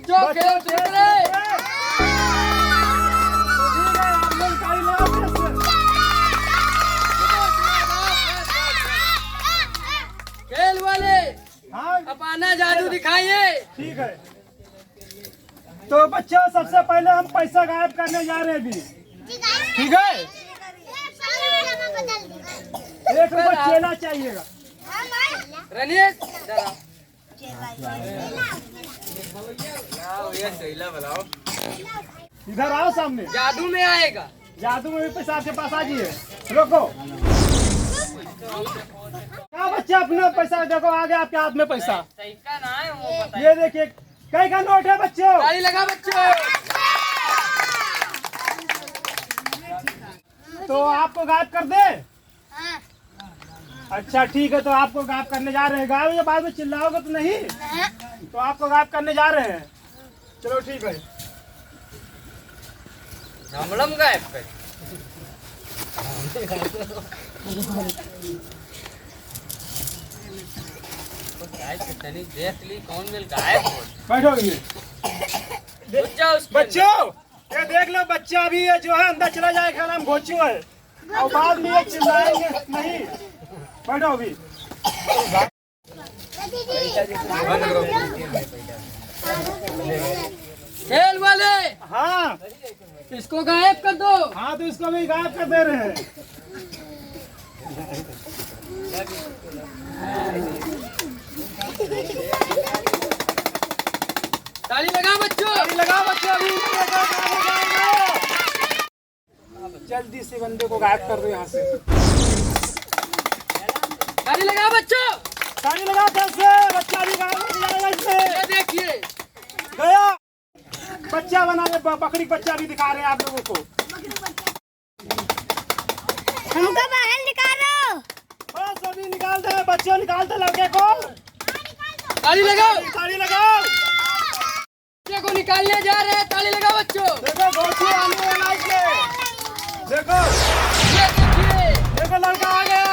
बच्चों खेल देख रहे। खेल वाले हाँ अपना जादू दिखाइए। ठीक है। तो बच्चों सबसे पहले हम पैसा गायब करने जा रहे हैं अभी। ठीक है। 1 रुपया चेला चाहिएगा। रनिए इधर आओ सामने। जादू में आएगा। जादू में भी पैसा आपके पास आ जाइए। रोको। क्या बच्चा अपना पैसा देखो, आगे आपके हाथ में पैसा। ये देखिए कई का नोट है बच्चों। ताली लगा बच्चों। तो आपको गायब कर दे। अच्छा ठीक है, तो आपको गायब करने जा रहे हैं। गायब या बाद में चिल्लाओगे तो नहीं, तो आपको गायब करने जा रहे हैं। चलो ठीक है। हमलम गायब कर। देख ली कौन मिल गायब हो। बैठो ये बच्चों, ये देख लो बच्चा अभी ये जो है अंदर चला जाएगा, नाम घोचू है, और बाद में ये चिल्लाएंगे नहीं। बैठो अभी। खेल वाले हाँ इसको गायब कर दो। हाँ, तो इसको भी गायब कर दे रहे हैं। ताली लगा बच्चों। ताली लगाओ बच्चों। अभी जल्दी से बंदे को गायब कर दो यहाँ से। ताली लगा बच्चों। ताली लगाओ कैसे, बच्चा भी गायब हो जाएगा इसमें। ये देखिए गया बच्चा बना के बकरी बच्चा भी दिखा रहे हैं आप लोगों को। हमको बाहर निकालो। बस अभी निकाल दे बच्चों, निकाल दे लड़के को। ताली लगाओ। ताली लगाओ। बच्चे को निकालने जा रहे हैं। ताली लगाओ बच्चों। देखो घोंचू आने वाला इसमें। देखो ये देखिए देखो लड़का आ गया।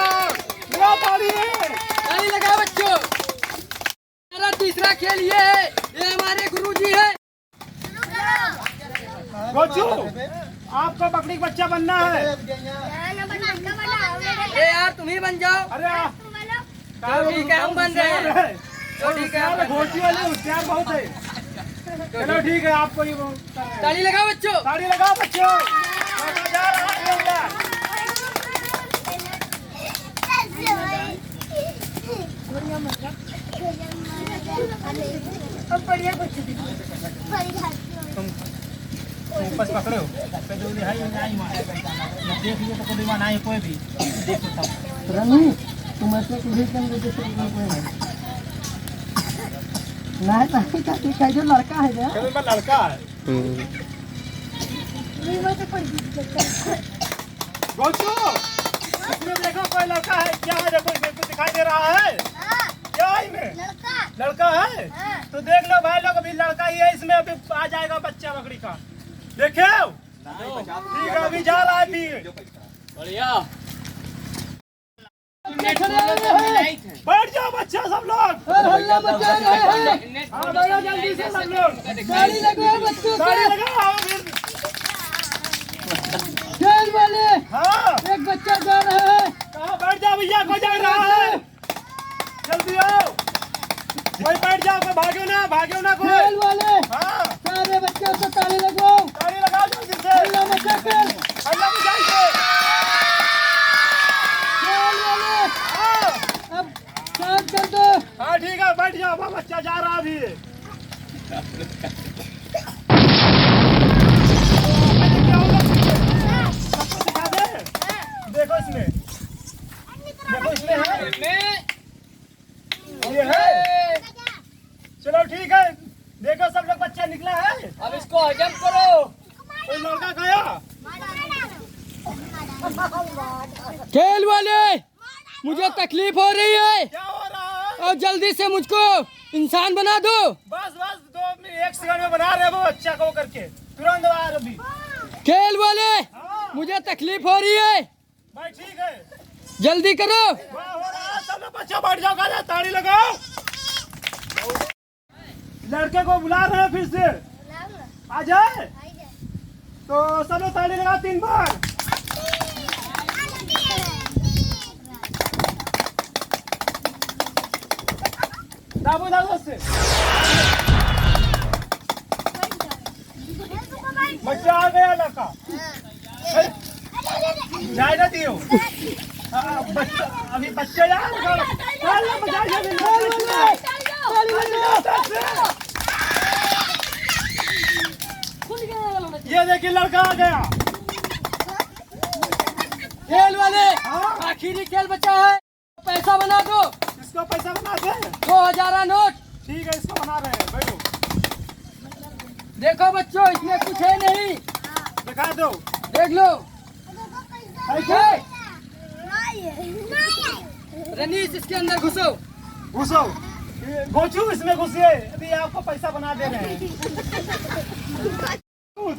लगाओ ताली। ताली लगाओ बच्चों। हमारा तीसरा खेल ये है। ये हमारे गुरुजी है। घोंचू आपको बकरी का बच्चा बनना है। ये यार तुम ही बन जाओ। अरे तो ठीक है हम बन रहे हैं। तो ठीक है घोंचू वाले होशियार बहुत है। चलो ठीक है, आपको ये ताली लगाओ बच्चों। ताली लगाओ बच्चों। जा रहा है अंदर। बस पकड़ो। देख लिए तो कोई नहीं, कोई भी देख सकता हूँ। रनी तुम ऐसे किसी के अंदर जैसे कोई नहीं का जो लड़का है ना, चलो मैं लड़का है। घोंचू इसमें देखो कोई लड़का है क्या है, देखो मेरे को दिखाई दे रहा है। क्या है इसमें? लड़का है। तो देख लो भाई लोग, अभी लड़का ही है इसमें, अभी आ जाएगा बच्चा बकरी का। देखे ठीक है, अभी जा रहा है अभी। बढ़िया। बैठ जाओ बच्चा सब लोग। हल्ला मचा रहे हैं। हाँ बैठो जल्दी से सब लोग। ताली लगाओ बच्चों। गाड़ी लगाओ फिर। खेल वाले हाँ एक बच्चा जा रहा है। कहाँ बैठ जाओ भैया, को जा रहा है। जल्दी आओ। कोई बैठ जाओ, कोई भागो ना कोई। खेल वाले हाँ सारे बच्चों को ताली लगाओ। गाड़ी लगाओ जल्दी से। हल्ला मचा कर। हल्ला मचाइए। खेल वाले हाँ अब शांत कर दो। हाँ ठीक है, बैठ जाओ। वहाँ बच्चा जा रहा अभी। सबको दिखा दे। देखो इसमें, देखो इसमें है, ये है। चलो ठीक है, देखो सब लोग बच्चा निकला है। अब इसको हजम करो। कोई लड़का गया। खेल वाले मुझे तकलीफ हो रही है क्या हो रहा है? और जल्दी से मुझको इंसान बना दो। बस 1 सेकंड में बना रहे वो बच्चा को करके, तुरंत आ रहे अभी। खेल वाले हाँ मुझे तकलीफ हो रही है, भाई ठीक है। जल्दी करो। वाह हो रहा है, सब लोग बच्चा बैठ जाओ, ताली लगाओ। लड़के को बुला रहे हैं फिर से। आ जाए तो सब लोग ताली लगा 3 बार। दाबो दाबो से बच्चा आ गया लड़का। जाए ना दियो बच्चा अभी बच्चे ये देखिए लड़का आ गया। खेल वाले हाँ। आखिरी खेल बचा है, पैसा बना दो। इसको पैसा बना दे। 2000 नोट। ठीक है इसको बना रहे हैं, बैठो। देखो बच्चों इसमें कुछ है नहीं, दिखा दो। देख लो। ऐसे रनीश इसके अंदर घुसो। घुसो घोचू इसमें घुसिए, अभी आपको पैसा बना दे रहे हैं।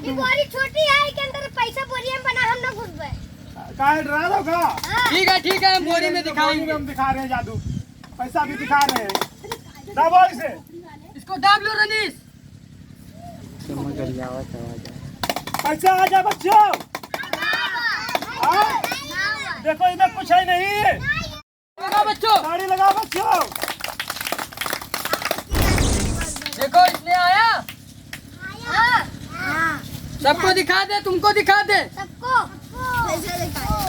ये बोरी छोटी है, के अंदर पैसा बोरी में बना, हम लोग घुस गए। काहे डरा दोगा? ठीक है हम बोरी में दिखाएंगे। हम दिखा रहे हैं जादू, पैसा भी दिखा रहे हैं। दाबो इसे, इसको दाब लो रनीश। पैसा आ जाए बच्चों। हाँ? देखो इधर कुछ है नहीं। लगा बच्चों, गाड़ी लगा बच्चों। देखो इसने आया। सबको दिखा दे, तुमको दिखा दे। सबको पैसा दिखाओ।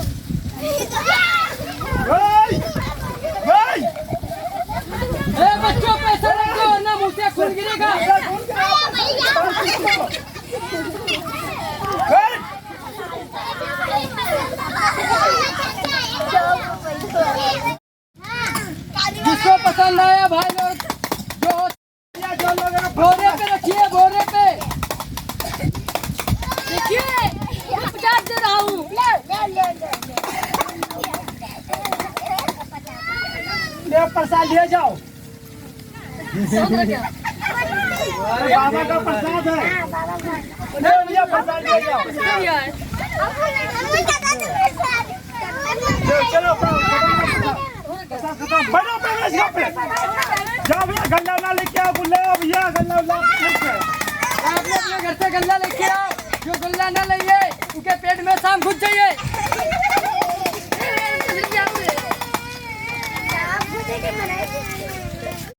ए बच्चों पैसा रख दो वरना मुंह से खून गिरेगा। जिसको पसंद आया भाई लोग जो बोरे पे रखिए, बोरे पे देखिए 50 दे रहा हूँ। ले प्रसाद ले जाओ। अरे बाबा का प्रसाद है। ले भैया प्रसाद ले जाओ। चलो प्रसाद खत्म। बनो प्रवेश यहाँ पे। जाओ भैया गल्ला वाला लेके आओ। ले आओ भैया गल्ला वाला। आप लोग अपने घर से गल्ला लेके आओ, जो गल्ला ना लिए उनके पेट में शाम घुस जाइए।